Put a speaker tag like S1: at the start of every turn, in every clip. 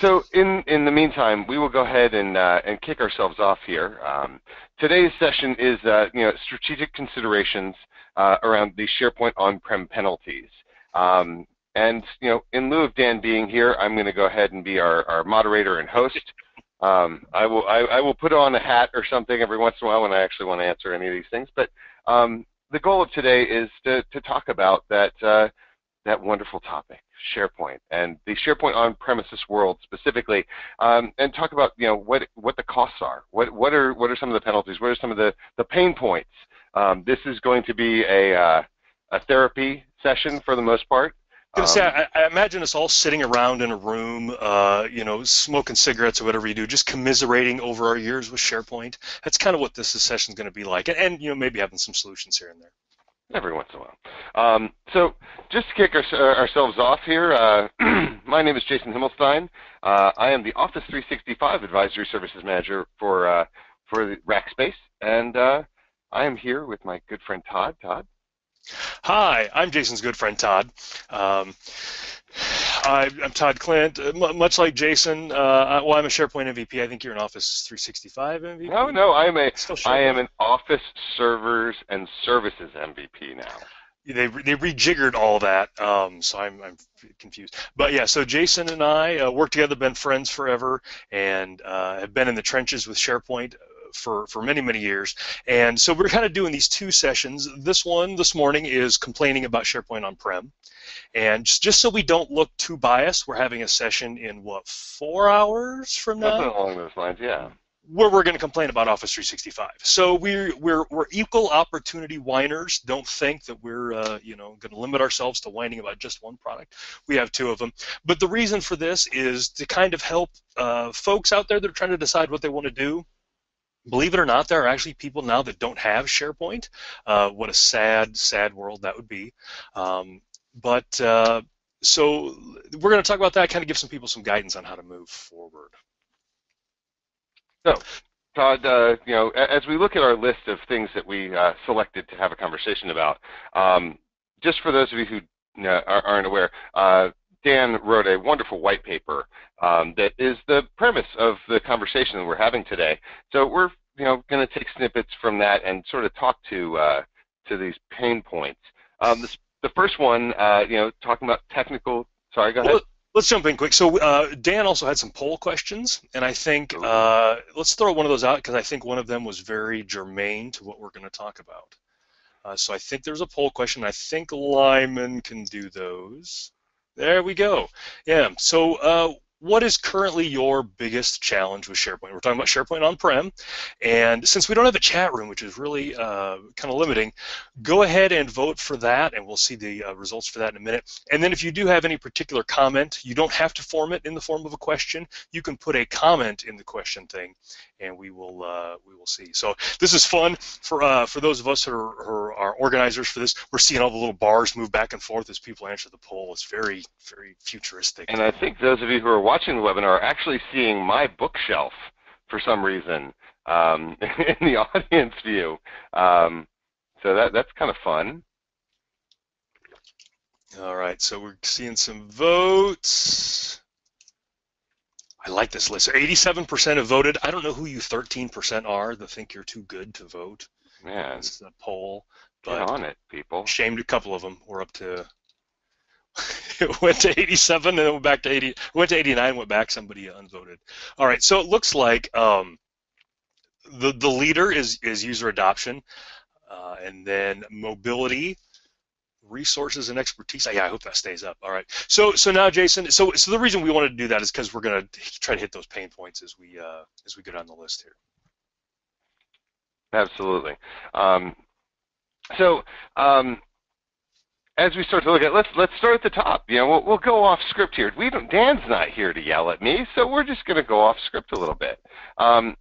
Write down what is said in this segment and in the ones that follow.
S1: So in the meantime, we will go ahead and kick ourselves off here. Today's session is strategic considerations around the SharePoint on-prem penalties. And in lieu of Dan being here, I'm going to go ahead and be our moderator and host. I will put on a hat or something every once in a while when I actually want to answer any of these things. But the goal of today is to talk about that wonderful topic, SharePoint, and the SharePoint on-premises world specifically, and talk about what the costs are. What are some of the penalties? What are some of the pain points? This is going to be a therapy session for the most part.
S2: I imagine us all sitting around in a room, smoking cigarettes or whatever you do, just commiserating over our years with SharePoint. That's kind of what this session is going to be like, and maybe having some solutions here and there.
S1: Every once in a while. So just to kick ourselves off here, my name is Jason Himmelstein. I am the Office 365 Advisory Services Manager for the Rackspace, and I am here with my good friend Todd. Todd?
S2: Hi, I'm Jason's good friend Todd. I'm Todd Klindt. Much like Jason, I'm a SharePoint MVP. I think you're an Office 365 MVP.
S1: No, I am an Office Servers and Services MVP now.
S2: They rejiggered all that, so I'm confused. But yeah, so Jason and I work together, been friends forever, and have been in the trenches with SharePoint for many, many years. And so we're kind of doing these two sessions. This one this morning is complaining about SharePoint on-prem. And just so we don't look too biased, we're having a session in, 4 hours from now?
S1: Something along those lines, yeah.
S2: Where we're going to complain about Office 365. So we're equal opportunity whiners. Don't think that we're going to limit ourselves to whining about just one product. We have two of them. But the reason for this is to kind of help folks out there that are trying to decide what they want to do. Believe it or not, there are actually people now that don't have SharePoint. What a sad, sad world that would be. So we're going to talk about that, kind of give some people some guidance on how to move forward.
S1: So, Todd, as we look at our list of things that we selected to have a conversation about, just for those of you who aren't aware, Dan wrote a wonderful white paper that is the premise of the conversation that we're having today. So we're going to take snippets from that and sort of talk to these pain points. The first one, talking about technical. Sorry, go ahead.
S2: Well, let's jump in quick. So Dan also had some poll questions, and I think let's throw one of those out because I think one of them was very germane to what we're going to talk about. So I think there's a poll question. I think Lyman can do those. There we go. Yeah. So what is currently your biggest challenge with SharePoint? We're talking about SharePoint on-prem, and since we don't have a chat room, which is really kind of limiting, go ahead and vote for that, and we'll see the results for that in a minute. And then if you do have any particular comment, you don't have to form it in the form of a question. You can put a comment in the question thing, and we will see. So this is fun for those of us who are organizers for this. We're seeing all the little bars move back and forth as people answer the poll. It's very, very futuristic.
S1: And I think those of you who are watching the webinar are actually seeing my bookshelf for some reason in the audience view. So that's kind of fun.
S2: All right, so we're seeing some votes. I like this list. 87% have voted. I don't know who you 13% are that think you're too good to vote.
S1: Man,
S2: this is a poll.
S1: But get on it, people.
S2: Shamed a couple of them. We're up to. It went to 87 and then went back to 80. Went to 89, went back. Somebody unvoted. All right, so it looks like the leader is user adoption, and then mobility, resources and expertise. Yeah, I hope that stays up. All right. So now, Jason. So the reason we wanted to do that is because we're going to try to hit those pain points as we go down the list here.
S1: Absolutely. As we start to look at, let's start at the top. We'll go off script here. Dan's not here to yell at me, so we're just going to go off script a little bit. I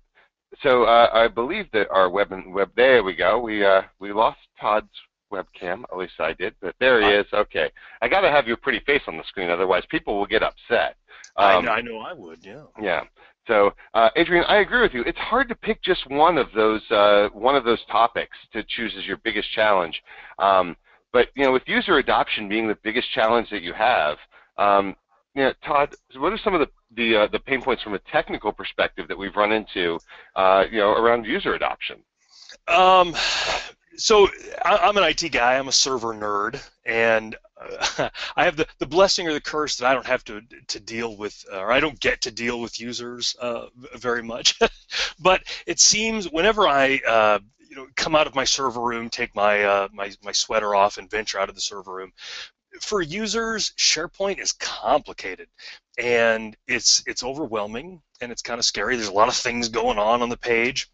S1: believe that our web there we go. We lost Todd's webcam, at least I did, but there he is. Okay, I got to have your pretty face on the screen, otherwise people will get upset.
S2: I know I would. Yeah.
S1: Yeah. So, Adrian, I agree with you. It's hard to pick just one of those topics to choose as your biggest challenge. But with user adoption being the biggest challenge that you have, Todd, what are some of the pain points from a technical perspective that we've run into, around user adoption?
S2: So I'm an IT guy. I'm a server nerd, and I have the blessing or the curse that I don't have to deal with, or I don't get to deal with users very much. But it seems whenever I come out of my server room, take my my sweater off, and venture out of the server room, for users, SharePoint is complicated, and it's overwhelming, and it's kind of scary. There's a lot of things going on the page.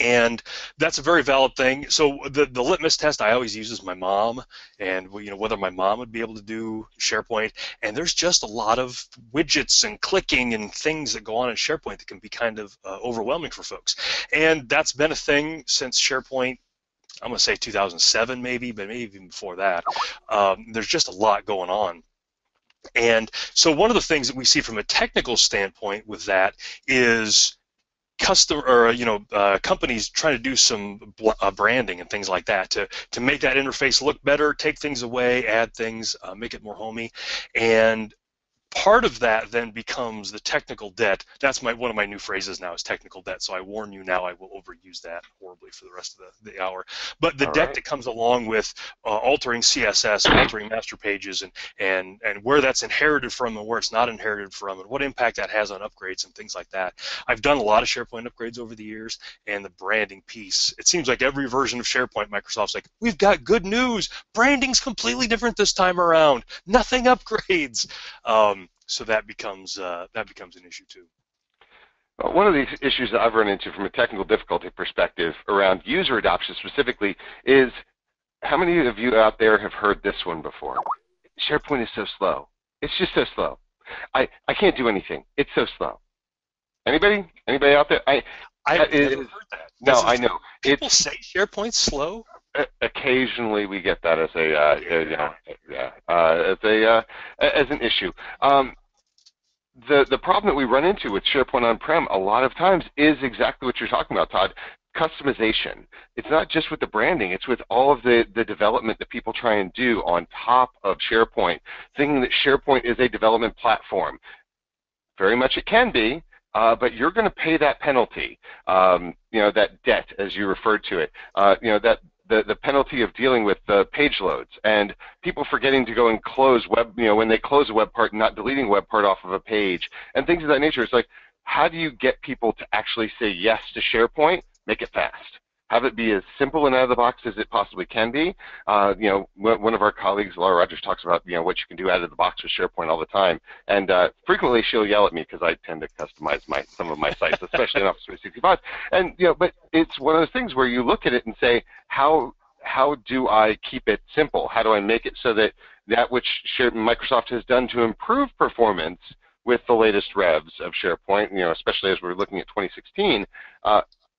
S2: And that's a very valid thing. So the litmus test I always use is my mom, and whether my mom would be able to do SharePoint. And there's just a lot of widgets and clicking and things that go on in SharePoint that can be kind of overwhelming for folks. And that's been a thing since SharePoint. I'm going to say 2007 maybe, but maybe even before that. There's just a lot going on. And so one of the things that we see from a technical standpoint with that is companies trying to do some branding and things like that to make that interface look better, take things away, add things, make it more homey, and part of that then becomes the technical debt. That's one of my new phrases now is technical debt. So I warn you now, I will overuse that horribly for the rest of the hour. But the debt that comes along with altering CSS, altering master pages, and where that's inherited from and where it's not inherited from, and what impact that has on upgrades and things like that. I've done a lot of SharePoint upgrades over the years, and the branding piece. It seems like every version of SharePoint, Microsoft's like, we've got good news. Branding's completely different this time around. Nothing upgrades. So that becomes an issue too.
S1: Well, one of the issues that I've run into from a technical difficulty perspective around user adoption specifically is, how many of you out there have heard this one before? SharePoint is so slow. It's just so slow. I can't do anything. It's so slow. Anybody out there?
S2: I've never heard that.
S1: No, I know.
S2: People say SharePoint's slow.
S1: Occasionally, we get that as as an issue. The problem that we run into with SharePoint on-prem a lot of times is exactly what you're talking about, Todd. Customization. It's not just with the branding, it's with all of the development that people try and do on top of SharePoint, thinking that SharePoint is a development platform. Very much it can be, but you're going to pay that penalty, that debt, as you referred to it, the penalty of dealing with the page loads and people forgetting to go and close when they close a web part and not deleting a web part off of a page and things of that nature. It's like, how do you get people to actually say yes to SharePoint? Make it fast. Have it be as simple and out of the box as it possibly can be. One of our colleagues, Laura Rogers, talks about what you can do out of the box with SharePoint all the time, and frequently she'll yell at me because I tend to customize some of my sites, especially in Office 365. And but it's one of those things where you look at it and say, how do I keep it simple? How do I make it so that which Microsoft has done to improve performance with the latest revs of SharePoint, especially as we're looking at 2016.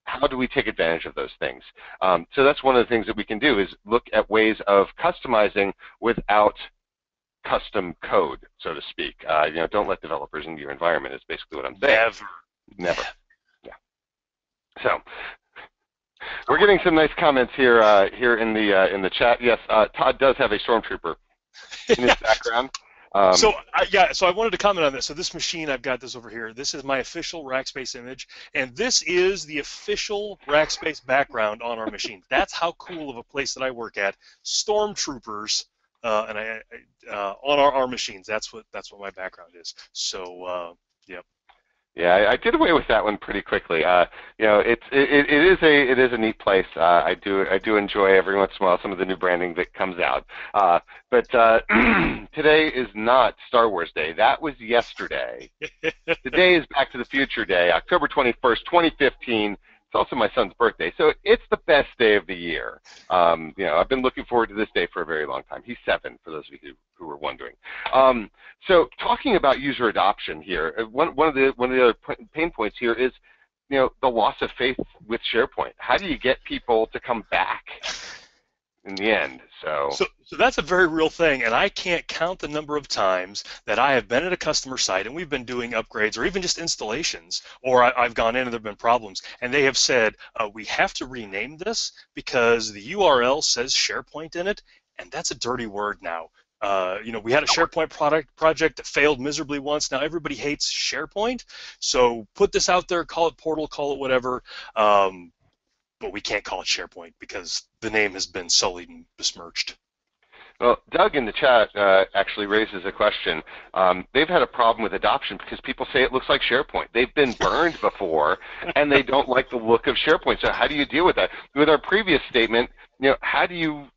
S1: How do we take advantage of those things? So that's one of the things that we can do, is look at ways of customizing without custom code, so to speak. Don't let developers into your environment is basically what I'm saying. Never. Yeah. So we're getting some nice comments here in the chat. Yes, Todd does have a stormtrooper in his background.
S2: So I wanted to comment on this. So this machine, I've got this over here. This is my official Rackspace image, and this is the official Rackspace background on our machine. That's how cool of a place that I work at. Stormtroopers, and on our machines. That's what my background is. So, yep.
S1: Yeah, I did away with that one pretty quickly. It is a neat place. I do enjoy every once in a while some of the new branding that comes out. But today is not Star Wars Day. That was yesterday. Today is Back to the Future Day, October 21st, 2015. It's also my son's birthday, so it's the best day of the year. I've been looking forward to this day for a very long time. He's 7, for those of you who were wondering. So talking about user adoption here, one of the other pain points here is, the loss of faith with SharePoint. How do you get people to come back in the end? So
S2: that's a very real thing, and I can't count the number of times that I have been at a customer site and we've been doing upgrades or even just installations, or I've gone in and there have been problems, and they have said, we have to rename this because the URL says SharePoint in it, and that's a dirty word now. We had a SharePoint project that failed miserably once. Now everybody hates SharePoint, so put this out there, call it Portal, call it whatever, but we can't call it SharePoint because the name has been sullied and besmirched.
S1: Well, Doug in the chat actually raises a question. They've had a problem with adoption because people say it looks like SharePoint. They've been burned before, and they don't like the look of SharePoint. So how do you deal with that? With our previous statement, how do you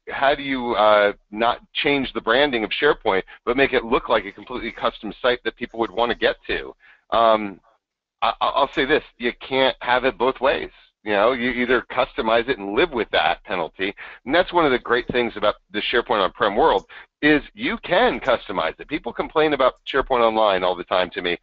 S1: not change the branding of SharePoint but make it look like a completely custom site that people would want to get to? I'll say this: you can't have it both ways. You either customize it and live with that penalty, and that's one of the great things about the SharePoint on-prem world is you can customize it. People complain about SharePoint Online all the time to me.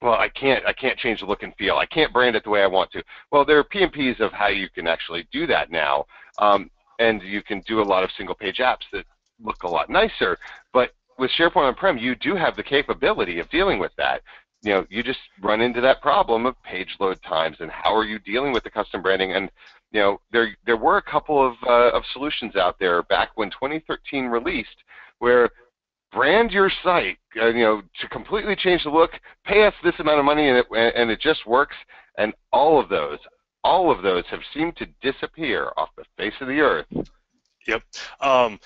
S1: Well, I can't change the look and feel. I can't brand it the way I want to. Well, there are PMPs of how you can actually do that now, and you can do a lot of single-page apps that look a lot nicer. But with SharePoint on-prem, you do have the capability of dealing with that. You just run into that problem of page load times and how are you dealing with the custom branding. And there were a couple of solutions out there back when 2013 released where brand your site, to completely change the look, pay us this amount of money and it just works. And all of those have seemed to disappear off the face of the earth.
S2: Yep.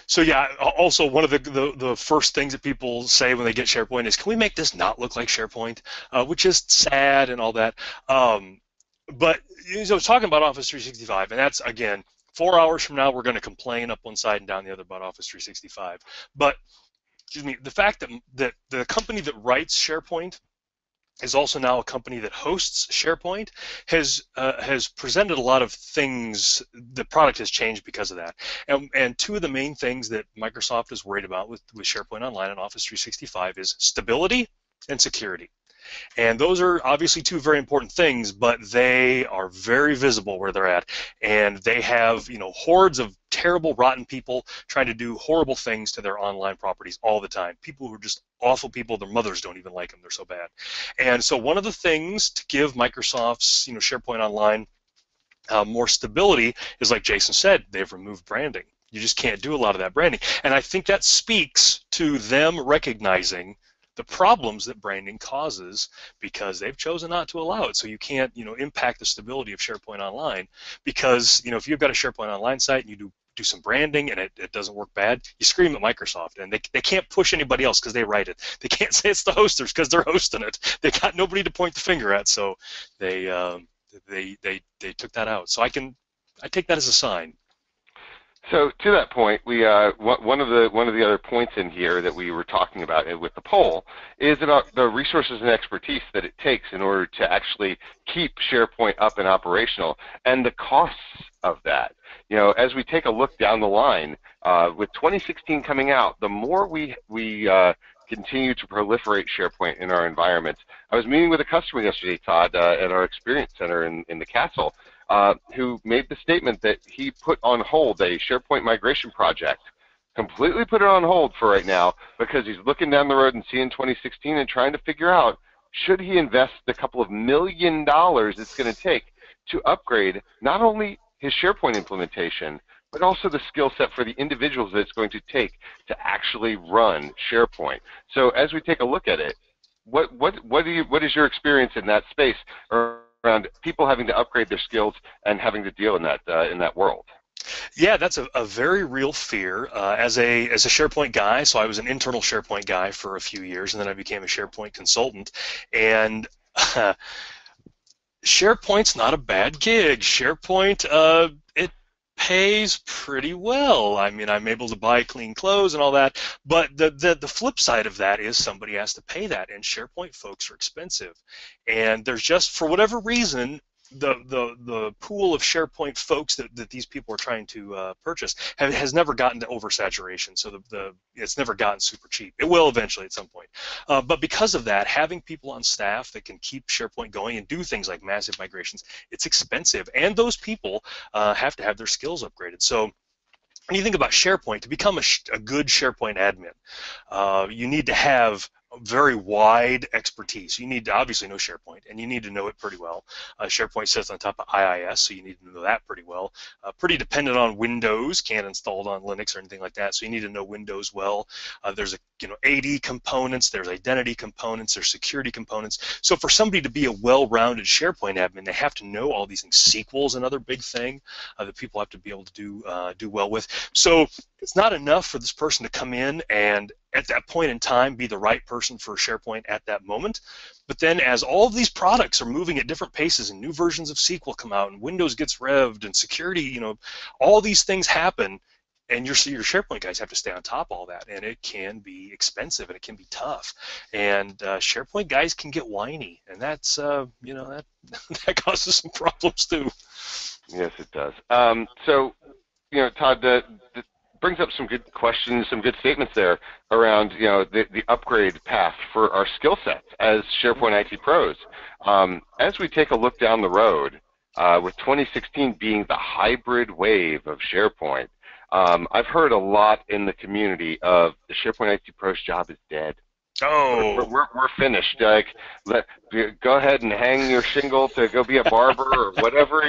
S2: So yeah, also one of the first things that people say when they get SharePoint is, can we make this not look like SharePoint? Which is sad and all that. But talking about Office 365, and that's, again, 4 hours from now we're going to complain up one side and down the other about Office 365. But excuse me, the fact that the company that writes SharePoint is also now a company that hosts SharePoint, has presented a lot of things. The product has changed because of that. And two of the main things that Microsoft is worried about with SharePoint Online and Office 365 is stability and security. And those are obviously two very important things, but they are very visible where they're at. And they have, hordes of terrible, rotten people trying to do horrible things to their online properties all the time. People who are just awful people. Their mothers don't even like them. They're so bad. And so one of the things to give Microsoft's, SharePoint Online more stability is, like Jason said, they've removed branding. You just can't do a lot of that branding. And I think that speaks to them recognizing the problems that branding causes because they've chosen not to allow it. So you can't, impact the stability of SharePoint Online because, if you've got a SharePoint Online site and you do some branding and it doesn't work bad, you scream at Microsoft, and they can't push anybody else because they write it. They can't say it's the hosters because they're hosting it. They got nobody to point the finger at, so they took that out. So I take that as a sign.
S1: So to that point, we one of the other points in here that we were talking about with the poll is about the resources and expertise that it takes in order to actually keep SharePoint up and operational, and the costs of that. As we take a look down the line, with 2016 coming out, the more we continue to proliferate SharePoint in our environments. I was meeting with a customer yesterday, Todd, at our experience center in the castle, who made the statement that he put on hold a SharePoint migration project, completely put it on hold for right now because he's looking down the road and seeing 2016 and trying to figure out, should he invest the couple of $1 million it's going to take to upgrade not only his SharePoint implementation, but also the skill set for the individuals that it's going to take to actually run SharePoint. So as we take a look at it, what is your experience in that space around people having to upgrade their skills and having to deal in that world?
S2: Yeah, that's a very real fear. As a SharePoint guy, so I was an internal SharePoint guy for a few years, and then I became a SharePoint consultant. And SharePoint's not a bad gig. SharePoint, it pays pretty well. I mean, I'm able to buy clean clothes and all that, but the flip side of that is somebody has to pay that, and SharePoint folks are expensive. And there's just, for whatever reason, the pool of SharePoint folks that these people are trying to purchase has never gotten to oversaturation, so it's never gotten super cheap. It will eventually at some point. But because of that, having people on staff that can keep SharePoint going and do things like massive migrations, it's expensive, and those people have to have their skills upgraded. So when you think about SharePoint, to become a good SharePoint admin, you need to have very wide expertise. You need to obviously know SharePoint, and you need to know it pretty well. SharePoint sits on top of IaaS, so you need to know that pretty well. Pretty dependent on Windows, can't install it on Linux or anything like that, so you need to know Windows well. There's AD components, there's identity components, there's security components. So for somebody to be a well-rounded SharePoint admin, they have to know all these things. SQL's another big thing that people have to be able to do well with. So it's not enough for this person to come in and at that point in time be the right person for SharePoint at that moment. But then as all of these products are moving at different paces and new versions of SQL come out and Windows gets revved and security, all these things happen, and your SharePoint guys have to stay on top of all that, and it can be expensive and it can be tough. And SharePoint guys can get whiny, and that's that causes some problems too.
S1: Yes, it does. So, Todd, that brings up some good questions, some good statements there around the upgrade path for our skill sets as SharePoint IT pros. As we take a look down the road, with 2016 being the hybrid wave of SharePoint, I've heard a lot in the community of the SharePoint IT pro's job is dead.
S2: Oh,
S1: we're finished. Go ahead and hang your shingle to go be a barber or whatever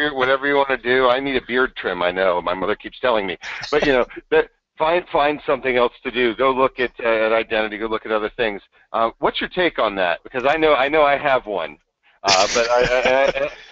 S1: you want to do. I need a beard trim. I know my mother keeps telling me, but find something else to do. Go look at identity. Go look at other things. What's your take on that? Because I know I have one. But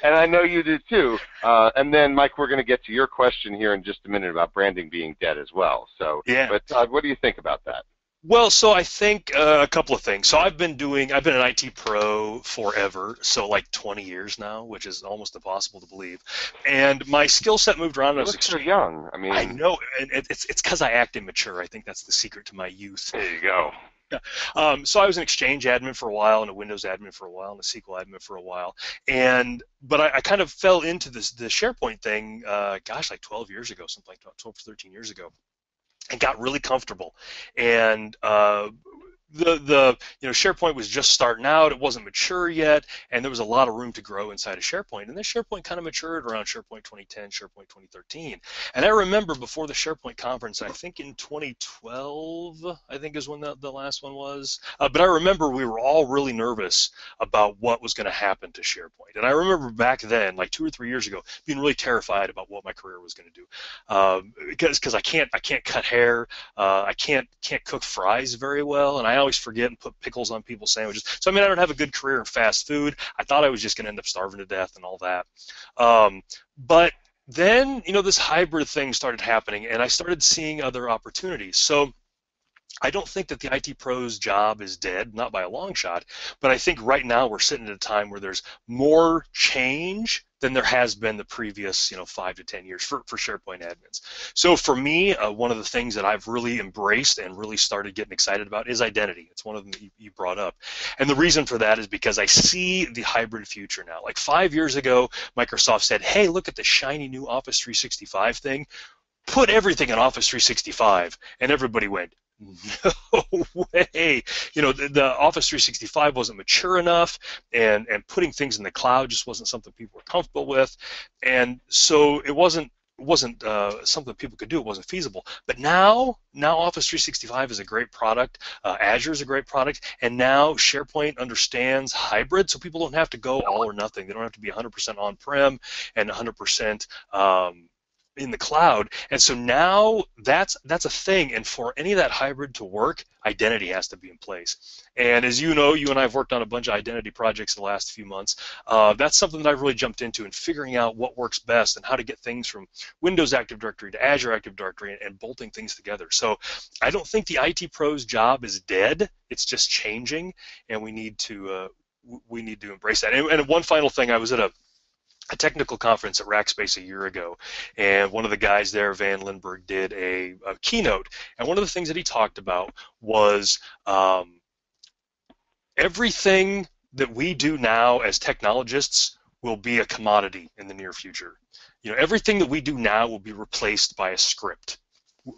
S1: I know you do too. And then, Mike, we're going to get to your question here in just a minute about branding being dead as well. So,
S2: yeah.
S1: But Todd, what do you think about that?
S2: Well, so I think a couple of things. So I've been an IT pro forever, so like 20 years now, which is almost impossible to believe. And my skill set moved around.
S1: You look so young. I mean,
S2: I know, and it's because I act immature. I think that's the secret to my youth.
S1: There you go.
S2: Yeah. So I was an Exchange admin for a while, and a Windows admin for a while, and a SQL admin for a while. But I kind of fell into the SharePoint thing, like 12 years ago, something like 12 or 13 years ago, and got really comfortable. And the SharePoint was just starting out. It wasn't mature yet, and there was a lot of room to grow inside of SharePoint. And then SharePoint kind of matured around SharePoint 2010, SharePoint 2013. And I remember before the SharePoint conference, I think in 2012, I think is when the last one was. But I remember we were all really nervous about what was going to happen to SharePoint. And I remember back then, like 2 or 3 years ago, being really terrified about what my career was going to do, because I can't cut hair, I can't cook fries very well, and I always forget and put pickles on people's sandwiches. So I don't have a good career in fast food. I thought I was just going to end up starving to death and all that. But then, this hybrid thing started happening, and I started seeing other opportunities. So I don't think that the IT pro's job is dead, not by a long shot, but I think right now we're sitting at a time where there's more change than there has been the previous 5 to 10 years for SharePoint admins. So for me, one of the things that I've really embraced and really started getting excited about is identity. It's one of them that you brought up. And the reason for that is because I see the hybrid future now. Like 5 years ago, Microsoft said, hey, look at the shiny new Office 365 thing. Put everything in Office 365. And everybody went, no way. The Office 365 wasn't mature enough, and putting things in the cloud just wasn't something people were comfortable with, and so it wasn't something people could do. It wasn't feasible. But now Office 365 is a great product. Azure is a great product, and now SharePoint understands hybrid, so people don't have to go all or nothing. They don't have to be 100% on-prem and 100% in the cloud, and so now that's a thing. And for any of that hybrid to work, identity has to be in place. And as you know, you and I have worked on a bunch of identity projects in the last few months. That's something that I've really jumped into, and figuring out what works best and how to get things from Windows Active Directory to Azure Active Directory and bolting things together. So I don't think the IT pro's job is dead. It's just changing, and we need to embrace that. And one final thing, I was at a technical conference at Rackspace a year ago, and one of the guys there, Van Lindbergh, did a keynote, and one of the things that he talked about was everything that we do now as technologists will be a commodity in the near future. Everything that we do now will be replaced by a script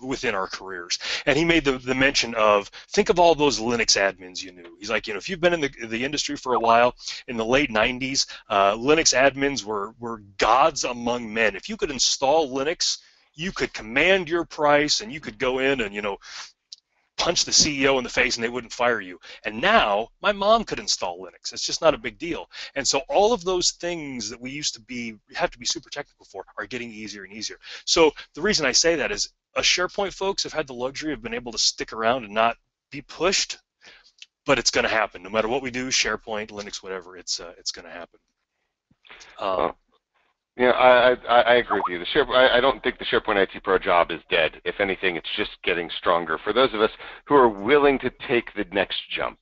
S2: within our careers. And he made the mention of, think of all those Linux admins you knew. He's like, if you've been in the industry for a while, in the late 90s, Linux admins were gods among men. If you could install Linux, you could command your price, and you could go in and punch the CEO in the face and they wouldn't fire you. And now my mom could install Linux. It's just not a big deal. And so all of those things that we used to have to be super technical for are getting easier and easier. So the reason I say that is us SharePoint folks have had the luxury of being able to stick around and not be pushed, but it's going to happen. No matter what we do, SharePoint, Linux, whatever, it's going to happen.
S1: Yeah, I agree with you. I don't think the SharePoint IT Pro job is dead. If anything, it's just getting stronger. For those of us who are willing to take the next jump,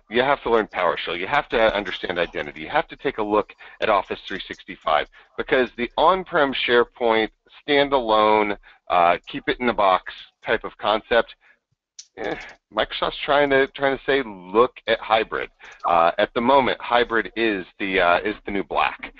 S1: you have to learn PowerShell. You have to understand identity. You have to take a look at Office 365 because the on-prem SharePoint standalone, keep it in a box type of concept. Microsoft's trying to say, look at hybrid. At the moment, hybrid is the new black.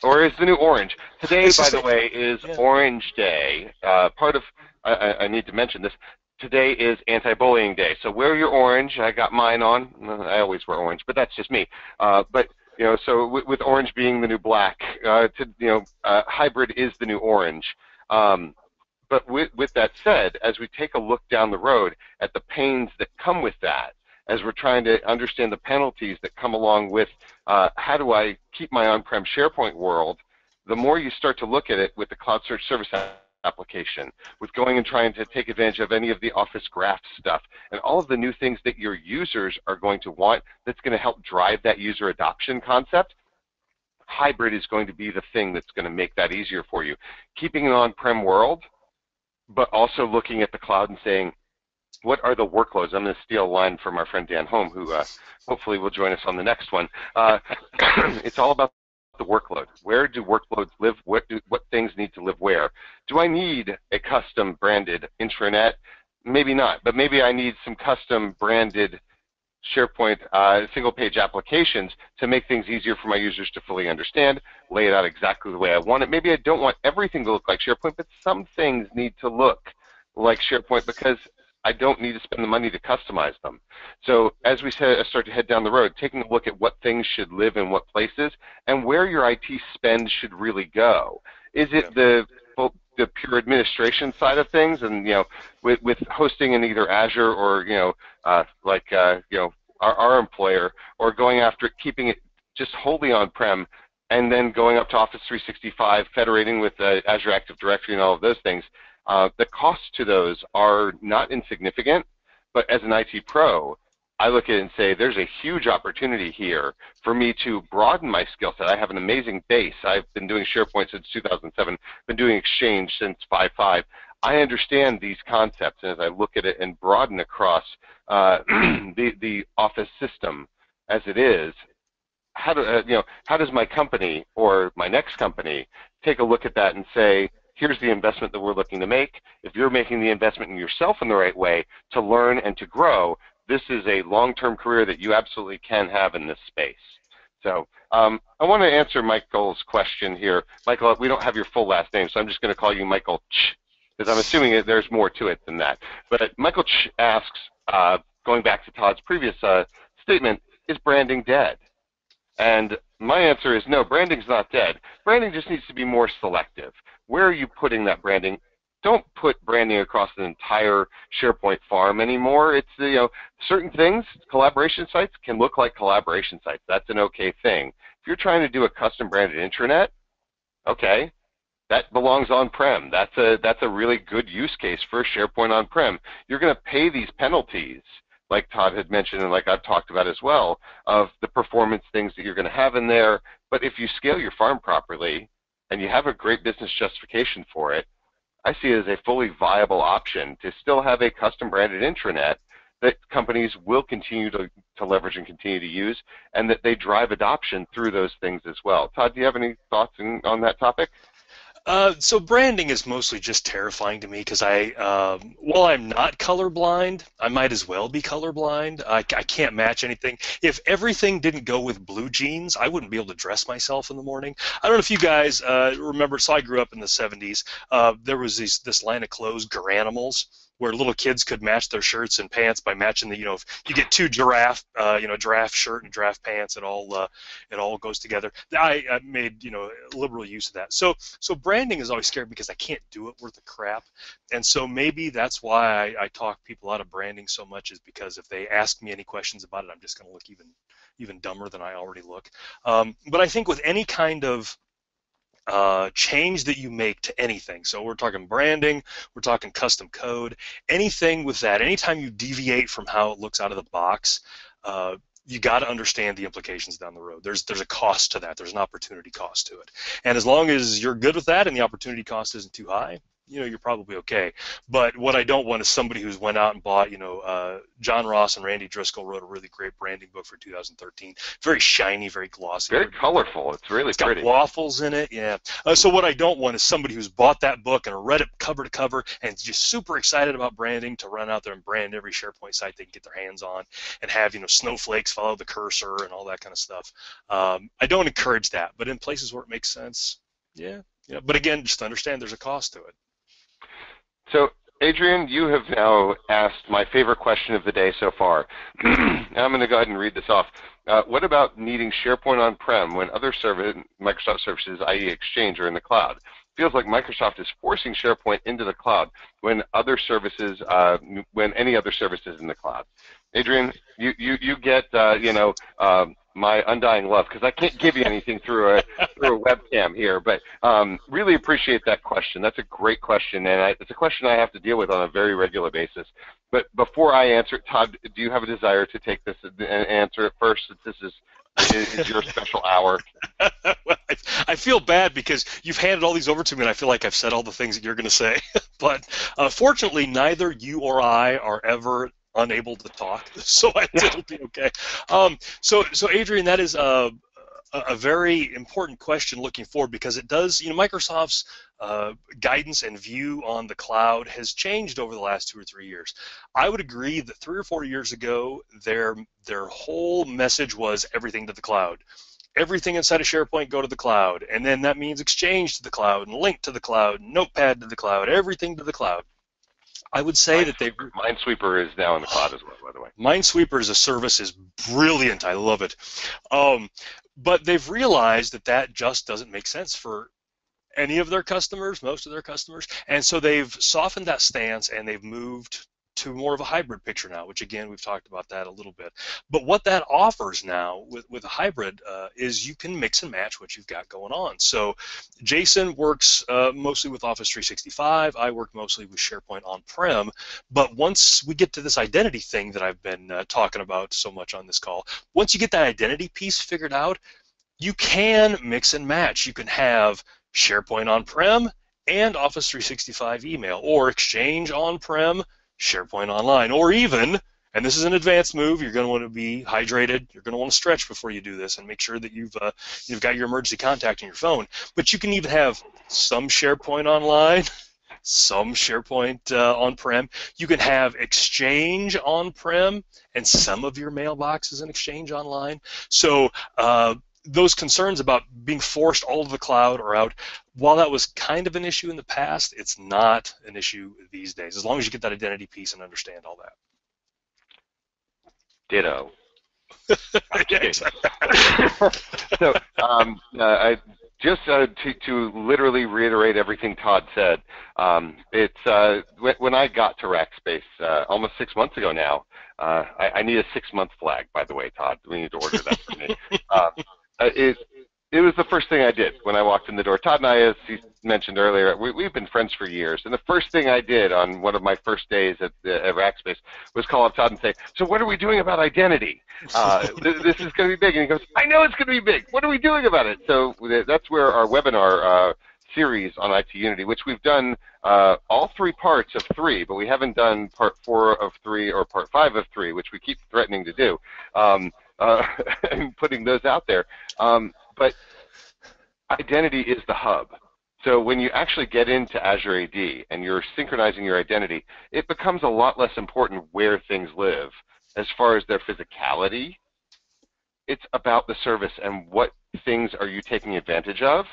S1: Or is the new orange. Today, by the way, is Orange Day. I need to mention this. Today is Anti-Bullying Day. So wear your orange. I got mine on. I always wear orange, but that's just me. But so with orange being the new black, hybrid is the new orange. But with that said, as we take a look down the road at the pains that come with that, as we're trying to understand the penalties that come along with how do I keep my on-prem SharePoint world, the more you start to look at it with the Cloud Search Service application, with going and trying to take advantage of any of the Office Graph stuff, and all of the new things that your users are going to want that's going to help drive that user adoption concept, hybrid is going to be the thing that's going to make that easier for you. Keeping an on-prem world, but also looking at the cloud and saying, what are the workloads? I'm going to steal a line from our friend Dan Holme, who hopefully will join us on the next one. It's all about the workload. Where do workloads live? What things need to live where? Do I need a custom branded intranet? Maybe not, but maybe I need some custom branded SharePoint single-page applications to make things easier for my users to fully understand, lay it out exactly the way I want it. Maybe I don't want everything to look like SharePoint, but some things need to look like SharePoint because I don't need to spend the money to customize them. So as we start to head down the road, taking a look at what things should live in what places and where your IT spend should really go. Is it the pure administration side of things, and with hosting in either Azure or our employer, or going after it, keeping it just wholly on-prem, and then going up to Office 365, federating with Azure Active Directory and all of those things. The costs to those are not insignificant, but as an IT pro, I look at it and say there's a huge opportunity here for me to broaden my skill set. I have an amazing base. I've been doing SharePoint since 2007, been doing Exchange since 5.5. I understand these concepts, and as I look at it and broaden across the Office system as it is, how does my company or my next company take a look at that and say, here's the investment that we're looking to make. If you're making the investment in yourself in the right way to learn and to grow, this is a long-term career that you absolutely can have in this space. So I want to answer Michael's question here. Michael, we don't have your full last name, so I'm just going to call you Michael Ch, because I'm assuming that there's more to it than that. But Michael Ch asks, going back to Todd's previous statement, is branding dead? And my answer is no, branding's not dead. Branding just needs to be more selective. Where are you putting that branding? Don't put branding across an entire SharePoint farm anymore. It's certain things, collaboration sites can look like collaboration sites. That's an okay thing. If you're trying to do a custom branded intranet, okay, that belongs on-prem. That's a really good use case for SharePoint on-prem. You're going to pay these penalties, like Todd had mentioned and like I've talked about as well, of the performance things that you're going to have in there. But if you scale your farm properly and you have a great business justification for it, I see it as a fully viable option to still have a custom branded intranet that companies will continue to leverage and continue to use, and that they drive adoption through those things as well. Todd, do you have any thoughts on that topic?
S2: So branding is mostly just terrifying to me because while I'm not colorblind, I might as well be colorblind. I can't match anything. If everything didn't go with blue jeans, I wouldn't be able to dress myself in the morning. I don't know if you guys remember, so I grew up in the 70s. There was this line of clothes, Garanimals. where little kids could match their shirts and pants by matching the, if you get two giraffe, giraffe shirt and giraffe pants, it all goes together. I made, liberal use of that. So branding is always scary because I can't do it worth a crap, and so maybe that's why I talk people out of branding so much, is because if they ask me any questions about it, I'm just going to look even dumber than I already look. But I think with any kind of change that you make to anything, so we're talking branding, we're talking custom code, anything with that, anytime you deviate from how it looks out of the box, you got to understand the implications down the road. There's a cost to that. There's an opportunity cost to it. And as long as you're good with that and the opportunity cost isn't too high, you're probably okay. But what I don't want is somebody who's went out and bought, John Ross and Randy Driscoll wrote a really great branding book for 2013. Very shiny, very glossy.
S1: Very colorful. It's really pretty.
S2: It's got waffles in it, yeah. So what I don't want is somebody who's bought that book and read it cover to cover and just super excited about branding to run out there and brand every SharePoint site they can get their hands on and have, snowflakes follow the cursor and all that kind of stuff. I don't encourage that, but in places where it makes sense, yeah. But again, just understand there's a cost to it.
S1: So, Adrian, you have now asked my favorite question of the day so far. I'm going to go ahead and read this off. What about needing SharePoint on-prem when other Microsoft services, i.e. Exchange, are in the cloud? Feels like Microsoft is forcing SharePoint into the cloud when any other service is in the cloud. Adrian, you get my undying love, because I can't give you anything through a webcam here, but really appreciate that question. That's a great question, and it's a question I have to deal with on a very regular basis. But before I answer it, Todd, do you have a desire to take this and answer it first, since this is your special hour?
S2: Well, I feel bad because you've handed all these over to me, and I feel like I've said all the things that you're going to say. But fortunately, neither you or I are ever unable to talk, so it'll be okay. So Adrian, that is a very important question looking forward, because it does, Microsoft's guidance and view on the cloud has changed over the last 2 or 3 years. I would agree that 3 or 4 years ago, their whole message was everything to the cloud. Everything inside of SharePoint go to the cloud, and then that means Exchange to the cloud, and Link to the cloud, Notepad to the cloud, everything to the cloud. I would say that
S1: Minesweeper is now in the cloud as well, by the way.
S2: Minesweeper as a service is brilliant. I love it. But they've realized that just doesn't make sense for any of their customers, most of their customers, and so they've softened that stance and they've moved to more of a hybrid picture now, which again, we've talked about that a little bit. But what that offers now with a hybrid is you can mix and match what you've got going on. So Jason works mostly with Office 365. I work mostly with SharePoint on-prem. But once we get to this identity thing that I've been talking about so much on this call, once you get that identity piece figured out, you can mix and match. You can have SharePoint on-prem and Office 365 email, or Exchange on-prem, SharePoint Online, or even, and this is an advanced move, you're going to want to be hydrated, you're going to want to stretch before you do this and make sure that you've got your emergency contact in your phone. But you can even have some SharePoint Online, some SharePoint on-prem. You can have Exchange on-prem and some of your mailboxes in Exchange Online. So those concerns about being forced all to the cloud or out, while that was kind of an issue in the past, it's not an issue these days, as long as you get that identity piece and understand all that.
S1: Ditto.
S2: So,
S1: I just to literally reiterate everything Todd said, it's when I got to Rackspace almost 6 months ago now, I need a 6-month flag, by the way, Todd. We need to order that for me. It was the first thing I did when I walked in the door. Todd and I, as he mentioned earlier, we've been friends for years, and the first thing I did on one of my first days at Rackspace was call up Todd and say, so what are we doing about identity? This is going to be big. And he goes, I know it's going to be big. What are we doing about it? So that's where our webinar series on IT Unity, which we've done all 3 parts of 3, but we haven't done part 4 of 3 or part 5 of 3, which we keep threatening to do. And putting those out there. But identity is the hub. So when you actually get into Azure AD and you're synchronizing your identity, it becomes a lot less important where things live as far as their physicality. It's about the service and what things are you taking advantage of.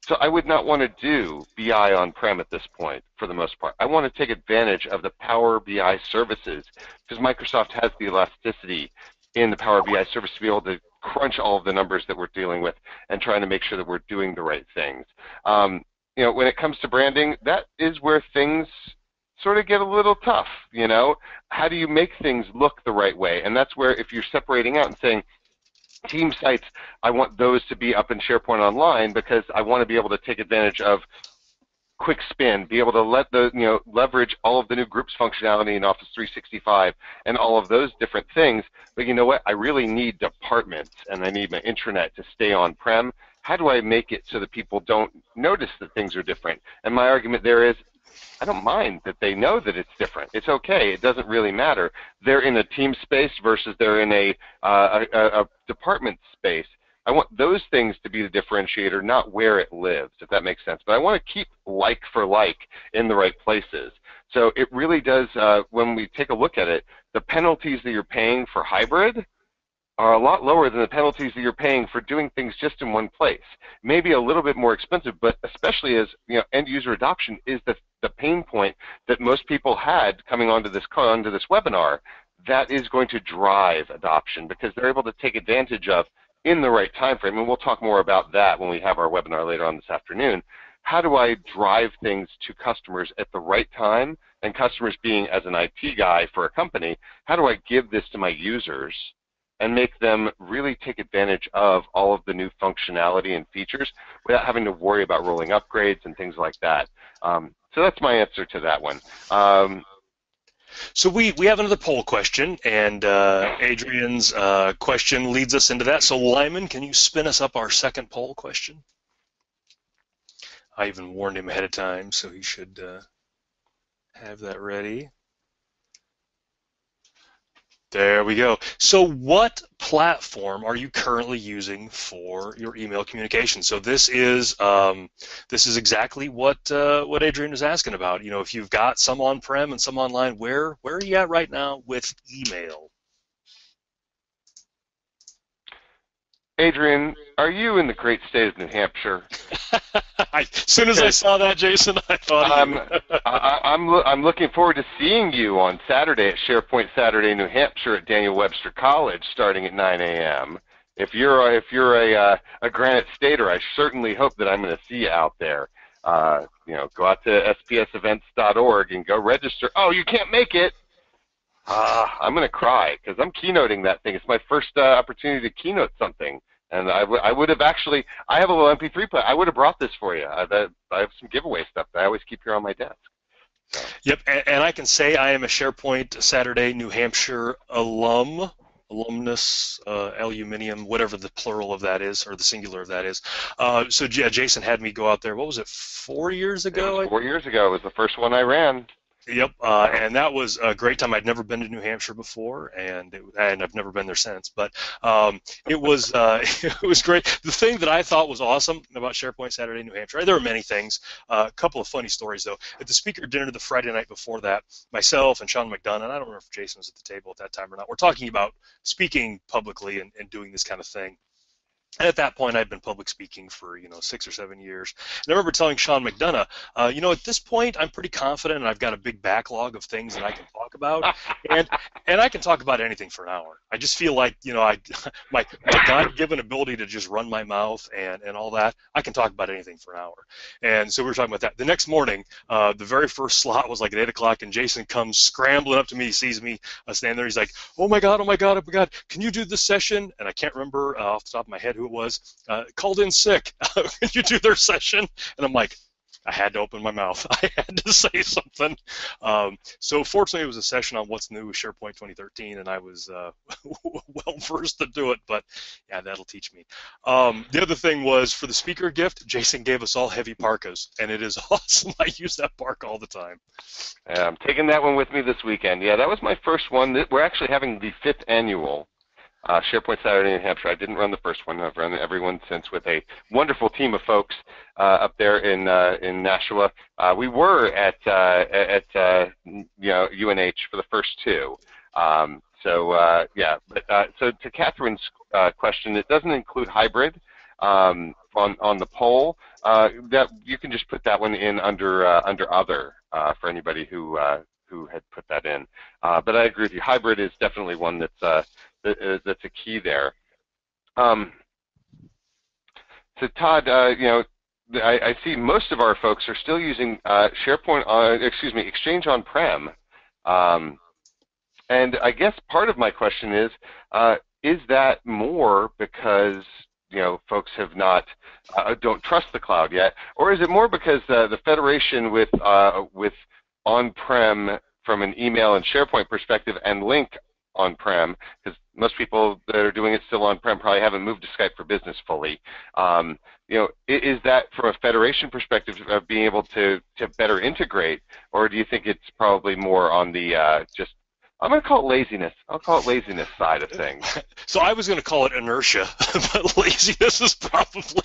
S1: So I would not want to do BI on-prem at this point for the most part. I want to take advantage of the Power BI services because Microsoft has the elasticity in the Power BI service to be able to crunch all of the numbers that we're dealing with and trying to make sure that we're doing the right things. You know, when it comes to branding, that is where things sort of get a little tough, you know? How do you make things look the right way? And that's where if you're separating out and saying, team sites, I want those to be up in SharePoint Online because I want to be able to take advantage of quick spin, be able to let the, you know, leverage all of the new groups functionality in Office 365 and all of those different things. But you know what? I really need departments and I need my intranet to stay on-prem. How do I make it so that people don't notice that things are different? And my argument there is, I don't mind that they know that it's different. It's okay. It doesn't really matter. They're in a team space versus they're in a department space. I want those things to be the differentiator, not where it lives, if that makes sense. But I want to keep like for like in the right places. So it really does, when we take a look at it, the penalties that you're paying for hybrid are a lot lower than the penalties that you're paying for doing things just in one place. Maybe a little bit more expensive, but especially as, you know, end user adoption is the pain point that most people had coming onto this webinar. That is going to drive adoption because they're able to take advantage of in the right time frame, and we'll talk more about that when we have our webinar later on this afternoon. How do I drive things to customers at the right time? And customers being, as an IT guy for a company, how do I give this to my users and make them really take advantage of all of the new functionality and features without having to worry about rolling upgrades and things like that? So that's my answer to that one.
S2: So we have another poll question, and Adrian's question leads us into that. So Lyman, can you spin us up our second poll question? I even warned him ahead of time, so he should have that ready. There we go. So what platform are you currently using for your email communication? So this is exactly what Adrian is asking about. You know, if you've got some on-prem and some online, where are you at right now with email?
S1: Adrian, are you in the great state of New Hampshire?
S2: As soon as I saw that, Jason, I thought
S1: I'm looking forward to seeing you on Saturday at SharePoint Saturday, New Hampshire at Daniel Webster College, starting at 9 a.m. If you're a Granite Stater, I certainly hope that I'm going to see you out there. You know, go out to spsevents.org and go register. Oh, you can't make it. I'm going to cry because I'm keynoting that thing. It's my first opportunity to keynote something. And I would have actually, I have a little MP3 player. I would have brought this for you. I have some giveaway stuff that I always keep here on my desk. So.
S2: Yep, and I can say I am a SharePoint Saturday New Hampshire alumnus, aluminium, whatever the plural of that is, or the singular of that is. So yeah, Jason had me go out there, what was it, 4 years ago?
S1: It was 4 years ago. It was the first one I ran.
S2: Yep, and that was a great time. I'd never been to New Hampshire before, and I've never been there since. But it was it was great. The thing that I thought was awesome about SharePoint Saturday New Hampshire, there were many things. A couple of funny stories though. At the speaker dinner the Friday night before that, myself and Sean McDonough, and I don't remember if Jason was at the table at that time or not. We're talking about speaking publicly and doing this kind of thing. And at that point, I'd been public speaking for 6 or 7 years. And I remember telling Sean McDonough, at this point, I'm pretty confident, and I've got a big backlog of things that I can talk about, and I can talk about anything for an hour. I just feel like my God-given ability to just run my mouth and all that, I can talk about anything for an hour. And so we were talking about that. The next morning, the very first slot was like at 8 o'clock, and Jason comes scrambling up to me, sees me standing there. He's like, oh my God, can you do this session? And I can't remember off the top of my head who it was, called in sick. Can you do their session? And I'm like, I had to open my mouth. I had to say something. So fortunately, it was a session on what's new with SharePoint 2013, and I was well versed to do it. But yeah, that'll teach me. The other thing was for the speaker gift, Jason gave us all heavy parkas, and it is awesome. I use that parka all the time.
S1: Yeah, I'm taking that one with me this weekend. Yeah, that was my first one. We're actually having the 5th annual SharePoint Saturday in Hampshire. I didn't run the first one. I've run every one since with a wonderful team of folks up there in Nashua. We were at UNH for the first two. So to Catherine's question, it doesn't include hybrid. on the poll, that you can just put that one in under other for anybody who had put that in. But I agree with you. Hybrid is definitely one that's a key there. So Todd, I see most of our folks are still using Exchange on-prem, and I guess part of my question is that more because folks have not don't trust the cloud yet, or is it more because the federation with on-prem from an email and SharePoint perspective and Link on-prem, because most people that are doing it still on-prem probably haven't moved to Skype for Business fully. Is that from a federation perspective of being able to better integrate, or do you think it's probably more on the just, I'm going to call it laziness. I'll call it laziness side of things.
S2: So I was going to call it inertia, but laziness is probably.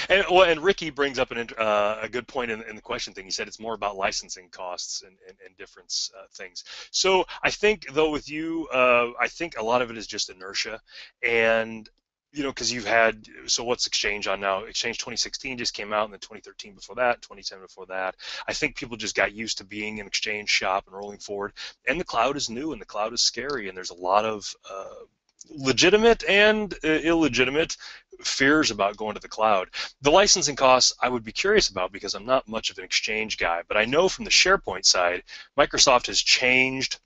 S2: And Ricky brings up a good point in the question thing. He said it's more about licensing costs and different things. So I think, though, with you, I think a lot of it is just inertia. And because you've had, so what's Exchange on now? Exchange 2016 just came out, and then 2013 before that, 2010 before that. I think people just got used to being an Exchange shop and rolling forward. And the cloud is new, and the cloud is scary, and there's a lot of legitimate and illegitimate fears about going to the cloud. The licensing costs I would be curious about because I'm not much of an Exchange guy, but I know from the SharePoint side, Microsoft has changed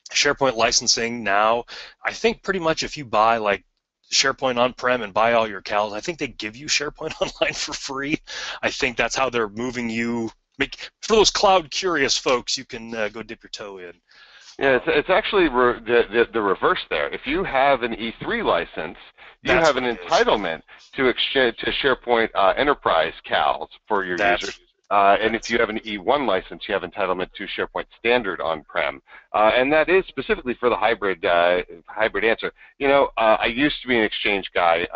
S2: SharePoint licensing now. I think pretty much if you buy like SharePoint on-prem and buy all your CALs, I think they give you SharePoint Online for free. I think that's how they're moving you. For those cloud-curious folks, you can go dip your toe in.
S1: Yeah, it's actually the reverse there. If you have an E3 license, you have an entitlement to SharePoint Enterprise CALs for your users. And if you have an E1 license, you have entitlement to SharePoint Standard on-prem, and that is specifically for the hybrid answer. I used to be an Exchange guy.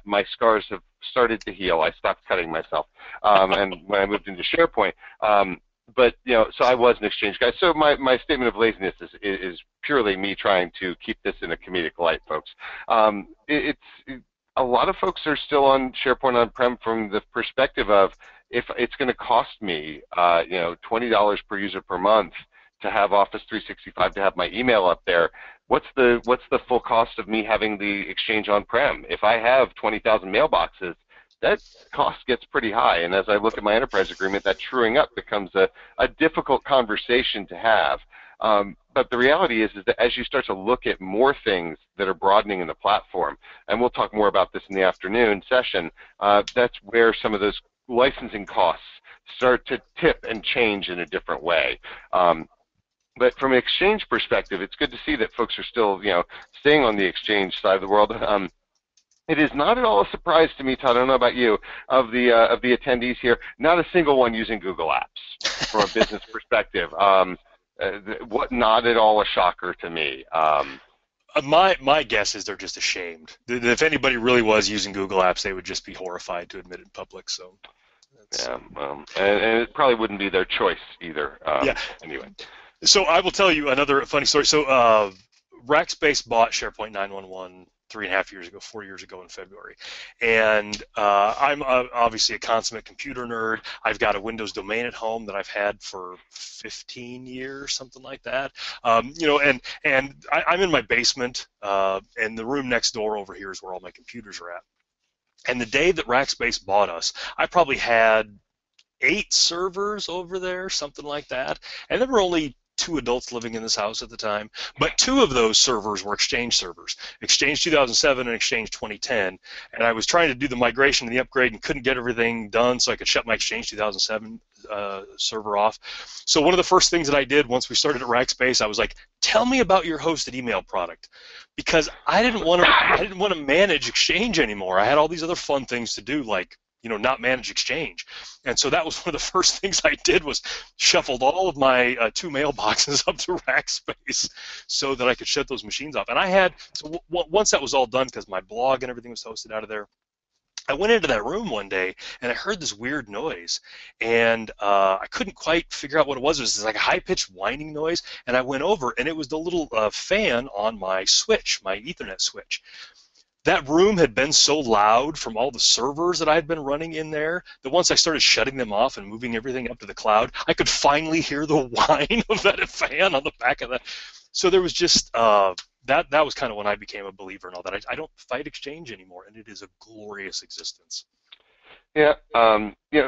S1: My scars have started to heal. I stopped cutting myself, and when I moved into SharePoint. But so I was an Exchange guy. So my statement of laziness is purely me trying to keep this in a comedic light, folks. A lot of folks are still on SharePoint on-prem from the perspective of, if it's going to cost me, $20 per user per month to have Office 365 to have my email up there, what's the full cost of me having the Exchange on-prem? If I have 20,000 mailboxes, that cost gets pretty high. And as I look at my enterprise agreement, that truing up becomes a difficult conversation to have. But the reality is that as you start to look at more things that are broadening in the platform, and we'll talk more about this in the afternoon session, that's where some of those licensing costs start to tip and change in a different way. But from an Exchange perspective, it's good to see that folks are still, staying on the Exchange side of the world. It is not at all a surprise to me, Todd, I don't know about you, of the attendees here, not a single one using Google Apps from a business perspective. Not at all a shocker to me.
S2: My guess is they're just ashamed. If anybody really was using Google Apps, they would just be horrified to admit it in public. So,
S1: yeah, and it probably wouldn't be their choice either.
S2: Yeah.
S1: Anyway.
S2: So I will tell you another funny story. So Rackspace bought SharePoint 911 4 years ago in February, and I'm obviously a consummate computer nerd. I've got a Windows domain at home that I've had for 15 years, something like that. And I'm in my basement, and the room next door over here is where all my computers are at. And the day that Rackspace bought us, I probably had 8 servers over there, something like that, and there were only 2 adults living in this house at the time, but 2 of those servers were Exchange servers, Exchange 2007 and Exchange 2010, and I was trying to do the migration and the upgrade and couldn't get everything done so I could shut my Exchange 2007 server off. So one of the first things that I did once we started at Rackspace, I was like, tell me about your hosted email product, because I didn't want to manage Exchange anymore. I had all these other fun things to do, like not manage Exchange. And so that was one of the first things I did, was shuffled all of my 2 mailboxes up to Rackspace so that I could shut those machines off. And once that was all done, because my blog and everything was hosted out of there, I went into that room one day and I heard this weird noise, and I couldn't quite figure out what it was. It was like a high-pitched whining noise, and I went over, and it was the little fan on my switch, my Ethernet switch. that room had been so loud from all the servers that I had been running in there that once I started shutting them off and moving everything up to the cloud, I could finally hear the whine of that fan on the back of that. So there was just that was kind of when I became a believer in all that. I don't fight Exchange anymore, and it is a glorious existence.
S1: Yeah,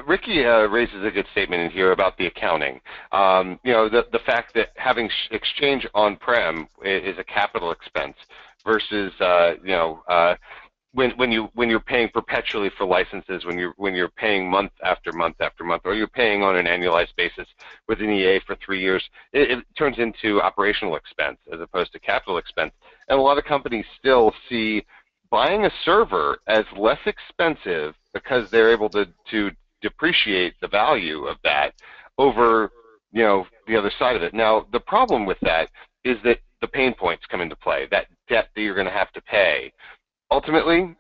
S1: Ricky raises a good statement in here about the accounting. The fact that having Exchange on-prem is a capital expense versus when you're paying perpetually for licenses, when you're paying month after month after month, or you're paying on an annualized basis with an EA for 3 years, it turns into operational expense as opposed to capital expense. And a lot of companies still see buying a server as less expensive because they're able to depreciate the value of that over the other side of it. Now the problem with that is that the pain points come into play, that debt that you're going to have to pay. Ultimately,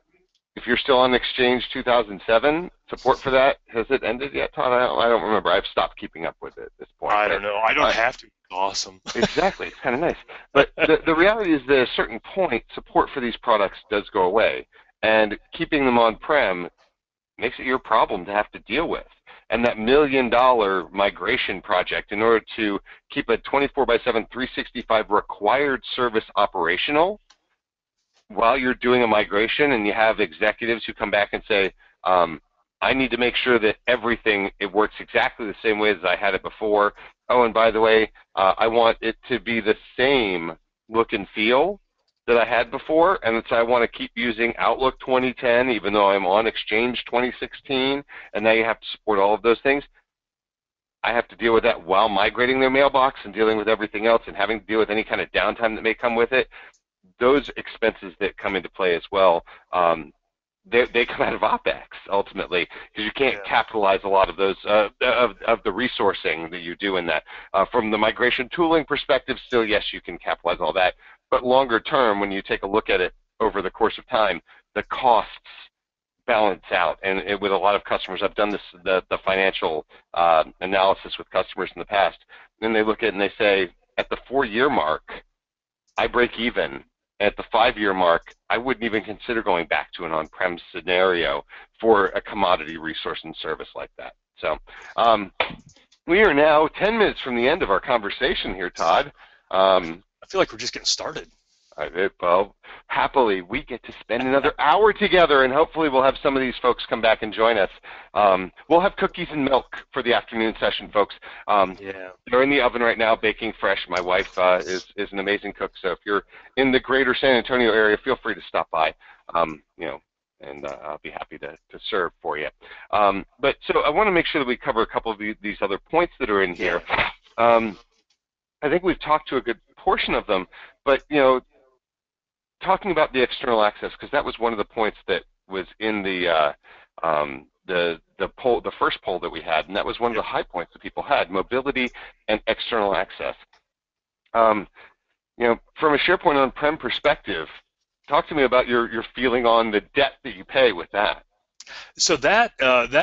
S1: if you're still on Exchange 2007, support for that, has it ended yet, Todd? I don't remember. I've stopped keeping up with it at this point.
S2: I don't know. I don't have to. Awesome.
S1: Exactly. It's kind of nice. But the reality is that at a certain point, support for these products does go away. And keeping them on-prem makes it your problem to have to deal with. And that $1 million migration project, in order to keep a 24/7, 365 required service operational, while you're doing a migration and you have executives who come back and say, I need to make sure that it works exactly the same way as I had it before. Oh, and by the way, I want it to be the same look and feel that I had before, and so I want to keep using Outlook 2010 even though I'm on Exchange 2016, and now you have to support all of those things. I have to deal with that while migrating their mailbox and dealing with everything else and having to deal with any kind of downtime that may come with it. Those expenses that come into play as well, they come out of OpEx ultimately, because you can't capitalize a lot of those of the resourcing that you do in that. From the migration tooling perspective, still yes, you can capitalize all that, but longer term, when you take a look at it over the course of time, the costs balance out. And with a lot of customers, I've done this the financial analysis with customers in the past, and they look at it and they say, at the 4-year mark, I break even. At the 5-year mark, I wouldn't even consider going back to an on-prem scenario for a commodity resource and service like that. So we are now 10 minutes from the end of our conversation here, Todd.
S2: I feel like we're just getting started.
S1: Well, happily, we get to spend another hour together, and hopefully we'll have some of these folks come back and join us. We'll have cookies and milk for the afternoon session, folks. They're in the oven right now, baking fresh. My wife is an amazing cook, so if you're in the greater San Antonio area, feel free to stop by, and I'll be happy to serve for you. But so I want to make sure that we cover a couple of these other points that are in here. I think we've talked to a good portion of them, but, talking about the external access, because that was one of the points that was in the poll, the first poll that we had, and that was one of the high points that people had: mobility and external access. From a SharePoint on-prem perspective, talk to me about your feeling on the debt that you pay with that.
S2: So that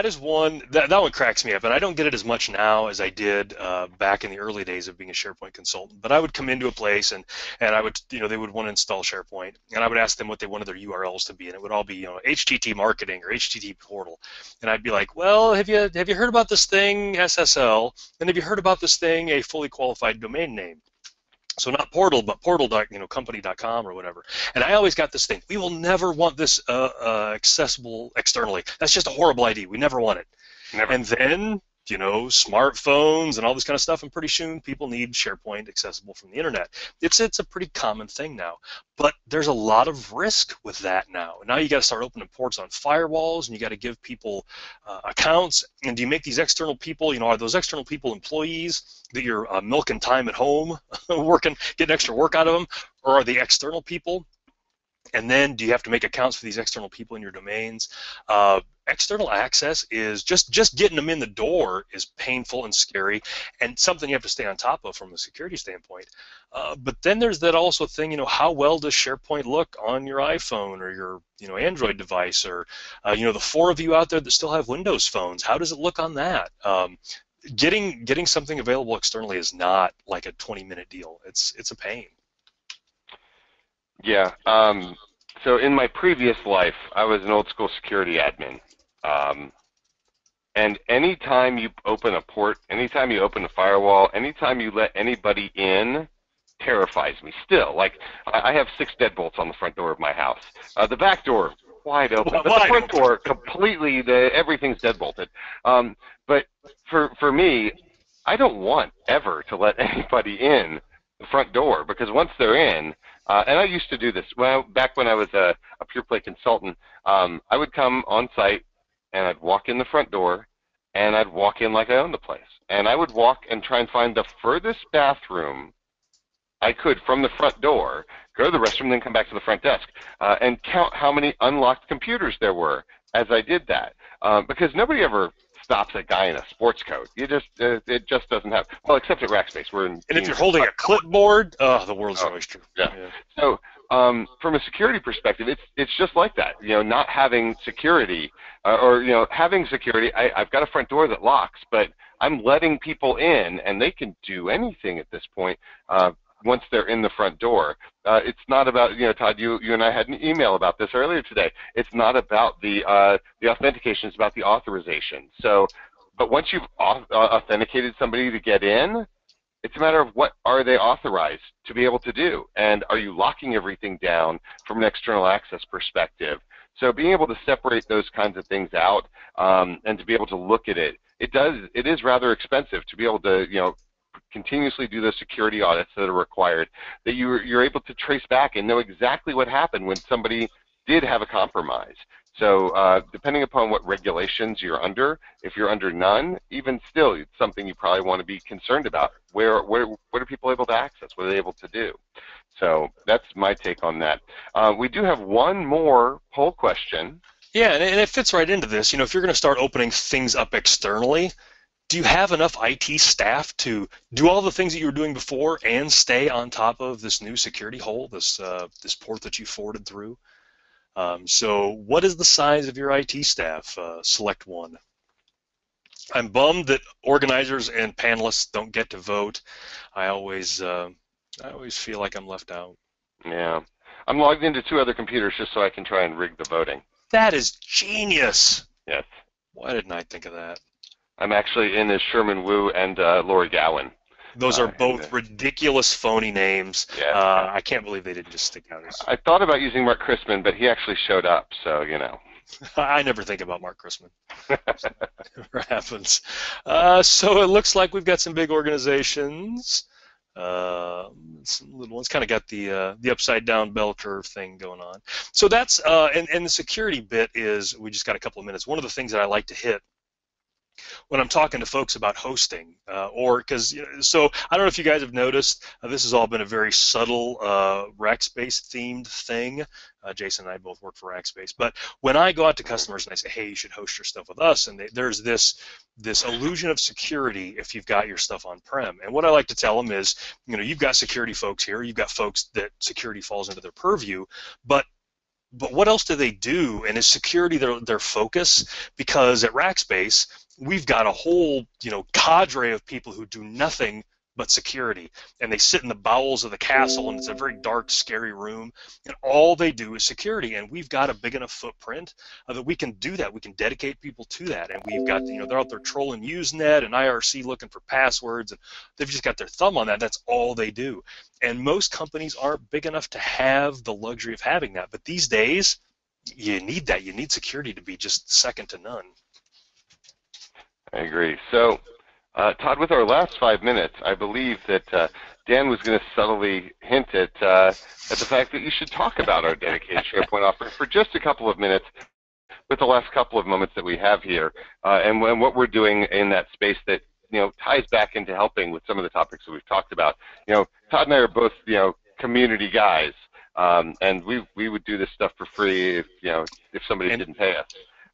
S2: is one that one cracks me up, and I don't get it as much now as I did back in the early days of being a SharePoint consultant. But I would come into a place and I would, they would want to install SharePoint, and I would ask them what they wanted their URLs to be, and it would all be HTTP marketing or HTTP portal, and I'd be like, well, have you heard about this thing SSL, and have you heard about this thing a fully qualified domain name? So not portal, but portal, company.com or whatever. And I always got this thing: we will never want this accessible externally. That's just a horrible idea. We never want it. Never. And then, smartphones and all this kind of stuff, and pretty soon people need SharePoint accessible from the internet. It's a pretty common thing now. But there's a lot of risk with that now. Now you got to start opening ports on firewalls, and you got to give people accounts. And do you make these external people, are those external people employees that you're milking time at home, working, getting extra work out of them, or are they external people? And then do you have to make accounts for these external people in your domains? External access is just getting them in the door is painful and scary, and something you have to stay on top of from a security standpoint. But then there's that also thing, how well does SharePoint look on your iPhone or your Android device, or the 4 of you out there that still have Windows phones? How does it look on that? Getting something available externally is not like a 20-minute deal. It's a pain.
S1: Yeah. So in my previous life, I was an old school security admin. And anytime you open a port, anytime you open a firewall, anytime you let anybody in, terrifies me still. Like, I have 6 deadbolts on the front door of my house. The back door, wide open. But the front door, completely, everything's deadbolted. But for me, I don't want ever to let anybody in the front door, because once they're in, and I used to do this back when I was a pure play consultant, I would come on site and I'd walk in the front door and I'd walk in like I owned the place. And I would walk and try and find the furthest bathroom I could from the front door, go to the restroom, then come back to the front desk, and count how many unlocked computers there were as I did that. Because nobody ever stops a guy in a sports coat. You just it just doesn't happen. Well, except at Rackspace.
S2: And if you're holding a clipboard, the world's your oyster.
S1: Yeah. So from a security perspective, it's just like that. You know, not having security, or having security. I've got a front door that locks, but I'm letting people in, and they can do anything at this point. Once they're in the front door. It's not about, Todd, you and I had an email about this earlier today. It's not about the authentication, it's about the authorization. So, but once you've authenticated somebody to get in, it's a matter of what are they authorized to be able to do, and are you locking everything down from an external access perspective? So being able to separate those kinds of things out, and to be able to look at it, it is rather expensive to be able to, continuously do those security audits that are required, that you're able to trace back and know exactly what happened when somebody did have a compromise. So depending upon what regulations you're under, if you're under none, even still, it's something you probably want to be concerned about. What are people able to access? What are they able to do? So that's my take on that. We do have one more poll question.
S2: Yeah, and it fits right into this. If you're going to start opening things up externally, do you have enough IT staff to do all the things that you were doing before and stay on top of this new security hole, this port that you forwarded through? So what is the size of your IT staff? Select one. I'm bummed that organizers and panelists don't get to vote. I always feel like I'm left out.
S1: Yeah. I'm logged into 2 other computers just so I can try and rig the voting.
S2: That is genius.
S1: Yes.
S2: Why didn't I think of that?
S1: I'm actually in as Sherman Wu and Lori Gowan.
S2: Those are both ridiculous, phony names.
S1: Yeah.
S2: I can't believe they didn't just stick out.
S1: I thought about using Mark Chrisman, but he actually showed up, so
S2: I never think about Mark Chrisman. Never happens. So it looks like we've got some big organizations. Some little ones kind of got the upside down bell curve thing going on. So that's and the security bit is, we just got a couple of minutes. One of the things that I like to hit when I'm talking to folks about hosting, so I don't know if you guys have noticed, this has all been a very subtle Rackspace themed thing. Jason and I both work for Rackspace, but when I go out to customers and I say, hey, you should host your stuff with us, and there's this illusion of security if you've got your stuff on-prem. And what I like to tell them is, you've got security folks here, you've got folks that security falls into their purview, but what else do they do, and is security their focus? Because at Rackspace, we've got a whole cadre of people who do nothing but security, and they sit in the bowels of the castle, and it's a very dark, scary room, and all they do is security. And we've got a big enough footprint that we can do that. We can dedicate people to that, and we've got they're out there trolling Usenet and IRC looking for passwords, and they've just got their thumb on that. That's all they do. And most companies aren't big enough to have the luxury of having that. But these days, you need that. You need security to be just second to none.
S1: I agree. So, Todd, with our last 5 minutes, I believe that Dan was going to subtly hint at the fact that you should talk about our dedicated SharePoint offering for just a couple of minutes with the last couple of moments that we have here, and what we're doing in that space that ties back into helping with some of the topics that we've talked about. Todd and I are both community guys, and we would do this stuff for free if somebody didn't pay us.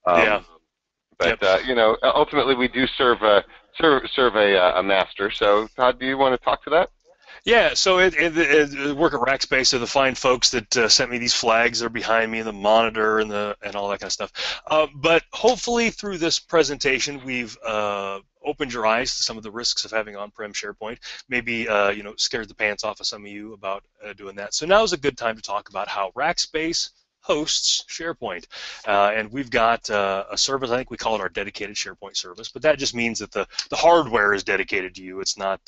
S2: Yeah.
S1: But ultimately we do serve a master. So Todd, do you want to talk to that?
S2: Yeah, so work at Rackspace, so the fine folks that sent me these flags are behind me, the monitor and all that kind of stuff. But hopefully through this presentation, we've opened your eyes to some of the risks of having on-prem SharePoint. Maybe scared the pants off of some of you about doing that. So now is a good time to talk about how Rackspace hosts SharePoint. And we've got a service, I think we call it our dedicated SharePoint service, but that just means that the hardware is dedicated to you. It's not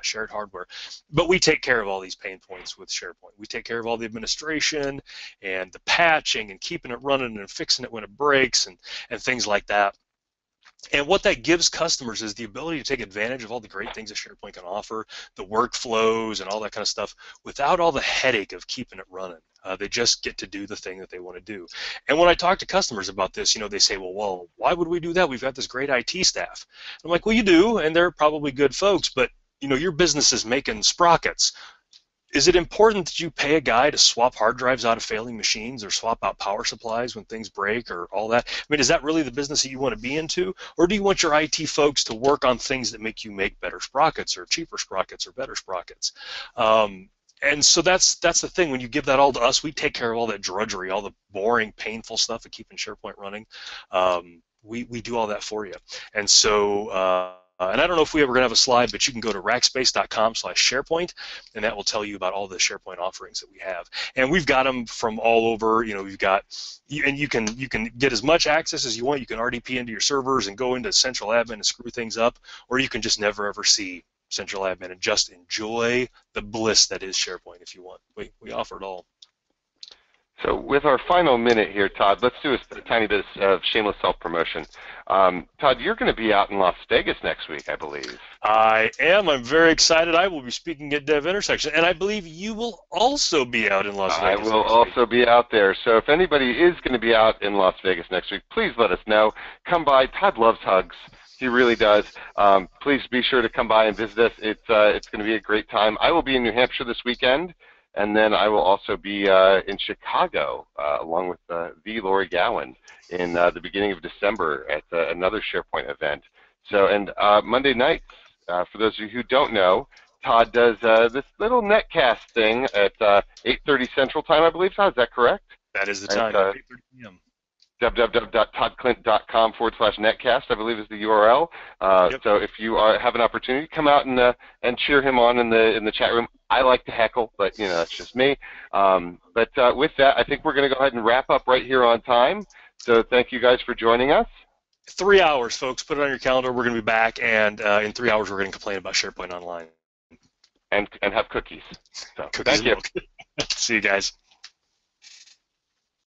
S2: shared hardware. But we take care of all these pain points with SharePoint. We take care of all the administration and the patching and keeping it running and fixing it when it breaks and things like that. And what that gives customers is the ability to take advantage of all the great things that SharePoint can offer, the workflows and all that kind of stuff, without all the headache of keeping it running. They just get to do the thing that they want to do. And when I talk to customers about this, they say, well, why would we do that? We've got this great IT staff. I'm like, well, you do, and they're probably good folks, but your business is making sprockets. Is it important that you pay a guy to swap hard drives out of failing machines or swap out power supplies when things break or all that? I mean, is that really the business that you want to be into? Or do you want your IT folks to work on things that make you make better sprockets or cheaper sprockets or better sprockets? And so that's the thing. When you give that all to us, we take care of all that drudgery, all the boring, painful stuff of keeping SharePoint running. We do all that for you. And so... and I don't know if we ever going to have a slide, but you can go to rackspace.com/SharePoint, and that will tell you about all the SharePoint offerings that we have. And we've got them from all over. We've got, and you can get as much access as you want. You can RDP into your servers and go into central admin and screw things up, or you can just never ever see central admin and just enjoy the bliss that is SharePoint if you want. We offer it all.
S1: So with our final minute here, Todd, let's do a tiny bit of shameless self-promotion. Todd, you're going to be out in Las Vegas next week, I believe.
S2: I am. I'm very excited. I will be speaking at Dev Intersection, and I believe you will also be out in Las Vegas.
S1: I will also be out there. So if anybody is going to be out in Las Vegas next week, please let us know. Come by. Todd loves hugs. He really does. Please be sure to come by and visit us. It's going to be a great time. I will be in New Hampshire this weekend. And then I will also be in Chicago along with the Lori Gowan in the beginning of December at another SharePoint event. So, and Monday nights, for those of you who don't know, Todd does this little netcast thing at 8:30 Central Time, I believe. Todd, is that correct?
S2: That is the time, 8:30 p.m.
S1: www.toddklindt.com/netcast, I believe, is the URL.
S2: Yep.
S1: So if you have an opportunity, come out and cheer him on in the chat room. I like to heckle, but that's just me. But with that, I think we're going to go ahead and wrap up right here on time. So thank you guys for joining us.
S2: 3 hours, folks. Put it on your calendar. We're going to be back, and in 3 hours, we're going to complain about SharePoint Online
S1: And have cookies. So
S2: cookies
S1: thank you.
S2: See you guys.